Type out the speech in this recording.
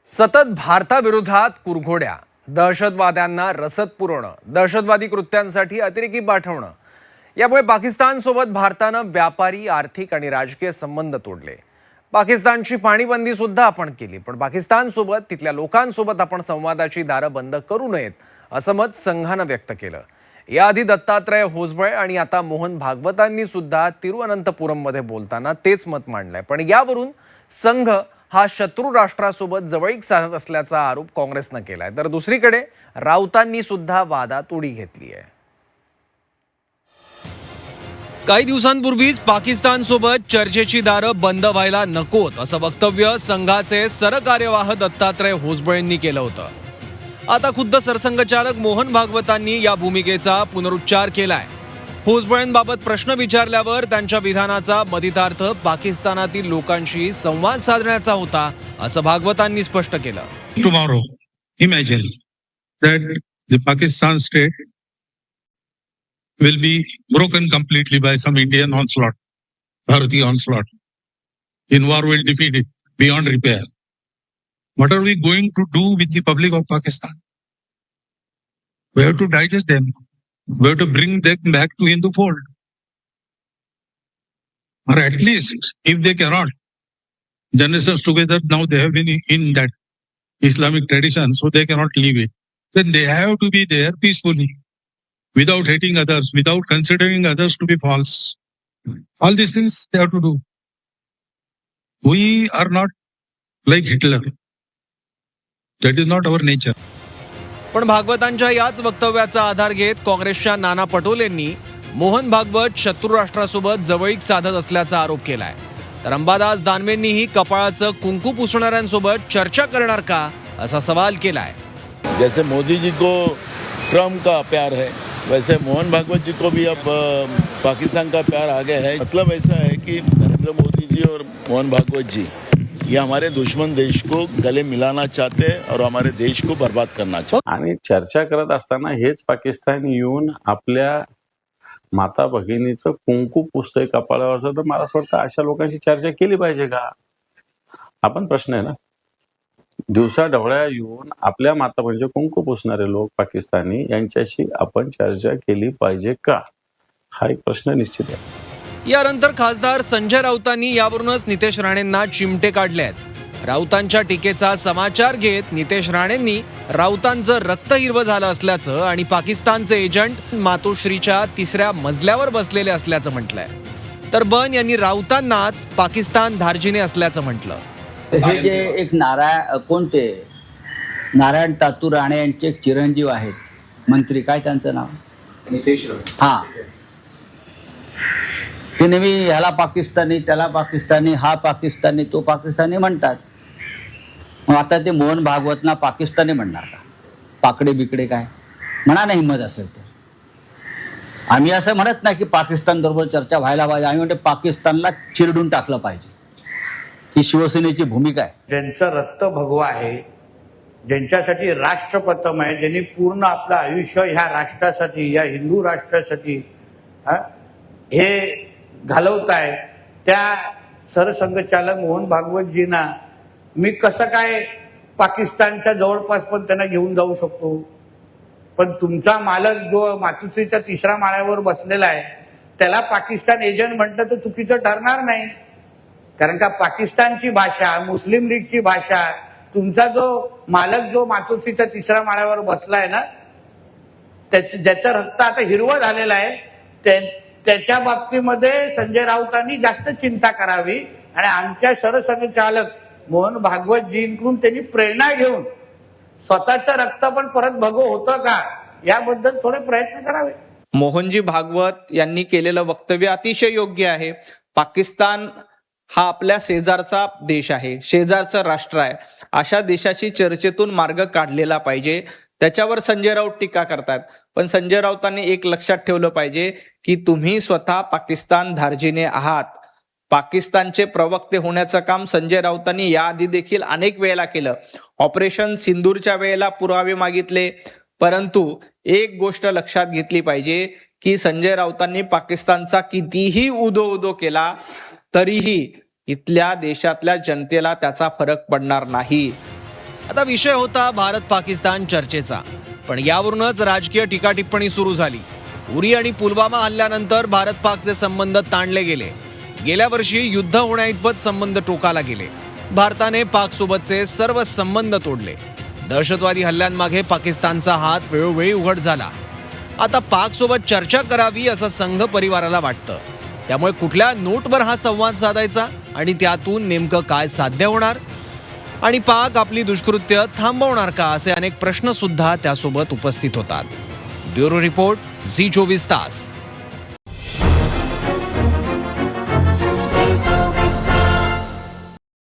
सतत भारताविरोधात कुरघोड्या, दहशतवाद्यांना रसद पुरवणं, दहशतवादी कृत्यांसाठी अतिरेकी पाठवणं, यामुळे पाकिस्तानसोबत भारतानं व्यापारी, आर्थिक आणि राजकीय संबंध तोडले. पाकिस्तानची पाणीबंदी सुद्धा आपण केली, पण पाकिस्तानसोबत तिथल्या लोकांसोबत आपण संवादाची दारं बंद करू नयेत असं मत संघानं व्यक्त केलं. याआधी दत्तात्रय होसबळे आणि आता मोहन भागवतांनी सुद्धा तिरुअनंतपुरममध्ये बोलताना तेच मत मांडलंय. पण यावरून संघ हा शत्रू राष्ट्रासोबत जवळीक साधत असल्याचा आरोप काँग्रेसनं केलाय. तर दुसरीकडे राऊतांनी सुद्धा वादात उडी घेतली आहे. काही दिवसांपूर्वीच पाकिस्तानसोबत चर्चेची दारं बंद व्हायला नकोत असं वक्तव्य संघाचे सरकार्यवाह दत्तात्रय होसबळेंनी केलं होतं. आता खुद्द सरसंघचालक मोहन भागवतांनी या भूमिकेचा पुनरुच्चार केलाय. होसबळेंबाबत प्रश्न विचारल्यावर त्यांच्या विधानाचा मदितार्थ पाकिस्तानातील लोकांशी संवाद साधण्याचा होता असं भागवतांनी स्पष्ट केलं. Tomorrow, imagine that the Pakistan state will be broken completely by some Indian onslaught, Bharati onslaught. In war will defeat it beyond repair. What are we going to do with the public of Pakistan? We have to digest them. We have to bring them back to Hindu fold. Or at least, if they cannot, generations together now they have been in that Islamic tradition, so they cannot leave it. Then they have to be there peacefully, without hating others, without considering others to be false. All these things they have to do. We are not like Hitler. That is not our nature. पण भागवतांच्या याच वक्तव्याचा आधार घेत काँग्रेसच्या नाना पटोलेंनी मोहन भागवत शत्रू राष्ट्रासोबत जवळीक साधत असल्याचा आरोप केलाय. तर अंबादास दानवेंनीही कपाळाचं कुंकू पुसणाऱ्यांसोबत चर्चा करणार का असा सवाल केलाय. जैसे मोदी जी को ट्रम्प का प्यार है, वैसे मोहन भागवत जी को भी अब पाकिस्तान का प्यार आ गया है. मतलब ऐसा है कि नरेंद्र मोदी जी और मोहन भागवत जी ये हमारे दुश्मन देश को गले मिलाना चाहते हैं और हमारे देश को बर्बाद करना चाहते. आणि चर्चा करत असताना हेच पाकिस्तान येऊन आपल्या माता भगिनीचं कुंकू पुसतंय कपाळावरचं, तर मला असं वाटतं अशा लोकांशी चर्चा केली पाहिजे का? आपण प्रश्न आहे ना, दिवसा ढवळ्या येऊन आपल्या माता भगिनीचे कुंकू पुसणारे लोक पाकिस्तानी यांच्याशी आपण चर्चा केली पाहिजे का? हा एक प्रश्न निश्चित आहे. यानंतर खासदार संजय राऊतांनी यावरूनच नितेश राणेंना चिमटे काढले आहेत. राऊतांच्या टीकेचा समाचार घेत नितेश राणेंनी राऊतांचं रक्त हिरवं झालं असल्याचं आणि पाकिस्तानचे एजंट मातोश्रीच्या 3ऱ्या मजल्यावर बसलेले असल्याचं म्हटलंय. तर बन यांनी राऊतांनाच पाकिस्तान धार्जिणे असल्याचं म्हटलं. हे जे एक नारायण तातू राणे यांचे एक चिरंजीव आहेत मंत्री, काय त्यांचं नाव? नितेश राणे. हा, ते नेहमी ह्याला पाकिस्तानी, त्याला पाकिस्तानी, हा पाकिस्तानी, तो पाकिस्तानी म्हणतात. मग आता ते मोहन भागवतना पाकिस्तानी म्हणणार का? पाकडे बिकडे काय म्हणा ना, हिंमत असेल तर. आम्ही असं म्हणत नाही की पाकिस्तान बरोबर चर्चा व्हायला पाहिजे, आम्ही म्हणतो पाकिस्तानला चिरडून टाकलं पाहिजे. ही शिवसेनेची भूमिका आहे. ज्यांचं रक्त भगवा आहे, ज्यांच्यासाठी राष्ट्रप्रथम आहे, ज्यांनी पूर्ण आपलं आयुष्य ह्या राष्ट्रासाठी, या हिंदू राष्ट्रासाठी हे घालवताय, त्या सरसंघचालक मोहन भागवतजींना मी कसं काय पाकिस्तानच्या जवळपास पण त्यांना घेऊन जाऊ शकतो? पण तुमचा मालक जो मातोश्रीच्या 3ऱ्या माळ्यावर बसलेला आहे त्याला पाकिस्तान एजंट म्हटलं तर चुकीचं ठरणार नाही. कारण का पाकिस्तानची भाषा, मुस्लिम लीगची भाषा, तुमचा जो मालक जो मातोश्रीच्या 3ऱ्या माळ्यावर बसलाय ना, ज्याचं रक्त आता हिरवं झालेलं आहे, त्याच्या बाबतीमध्ये संजय राऊतांनी जास्त चिंता करावी आणि आमच्या सरसंघचालक मोहन भागवतजींकडून त्यांनी प्रेरणा घेऊन स्वतःचं रक्त पण परत भगव होतं का याबद्दल थोडे प्रयत्न करावे. मोहनजी भागवत यांनी केलेलं वक्तव्य अतिशय योग्य आहे. पाकिस्तान हा आपल्या शेजारचा देश आहे, शेजारचं राष्ट्र आहे. अशा देशाशी चर्चेतून मार्ग काढलेला पाहिजे. त्याच्यावर संजय राऊत टीका करतात, पण संजय राऊतांनी एक लक्षात ठेवलं पाहिजे की तुम्ही स्वतः पाकिस्तान धार्जिणे आहात. पाकिस्तानचे प्रवक्ते होण्याचं काम संजय राऊतांनी याआधी देखील अनेक वेळेला केलं. ऑपरेशन सिंदूरच्या वेळेला पुरावे मागितले, परंतु एक गोष्ट लक्षात घेतली पाहिजे की संजय राऊतांनी पाकिस्तानचा कितीही उदो केला तरीही इथल्या देशातल्या जनतेला त्याचा फरक पडणार नाही. आता विषय होता भारत पाकिस्तान चर्चेचा, पण यावरूनच राजकीय टीकाटिप्पणी सुरू झाली. उरी आणि पुलवामा हल्ल्यानंतर भारत पाकचे संबंध ताणले गेले. गेल्या वर्षी युद्ध होण्याइतपत संबंध टोकाला गेले. भारताने पाकसोबतचे सर्व संबंध तोडले. दहशतवादी हल्ल्यांमागे पाकिस्तानचा हात वेळोवेळी उघड झाला. आता पाकसोबत चर्चा करावी असं संघ परिवाराला वाटतं. त्यामुळे कुठल्या नोटवर हा संवाद साधायचा आणि त्यातून नेमकं काय साध्य होणार, आणि पाक आपली दुष्कृत्य थांबवणार का, असे अनेक प्रश्न सुद्धा त्यासोबत उपस्थित होतात. ब्युरो रिपोर्ट, झी 24 तास.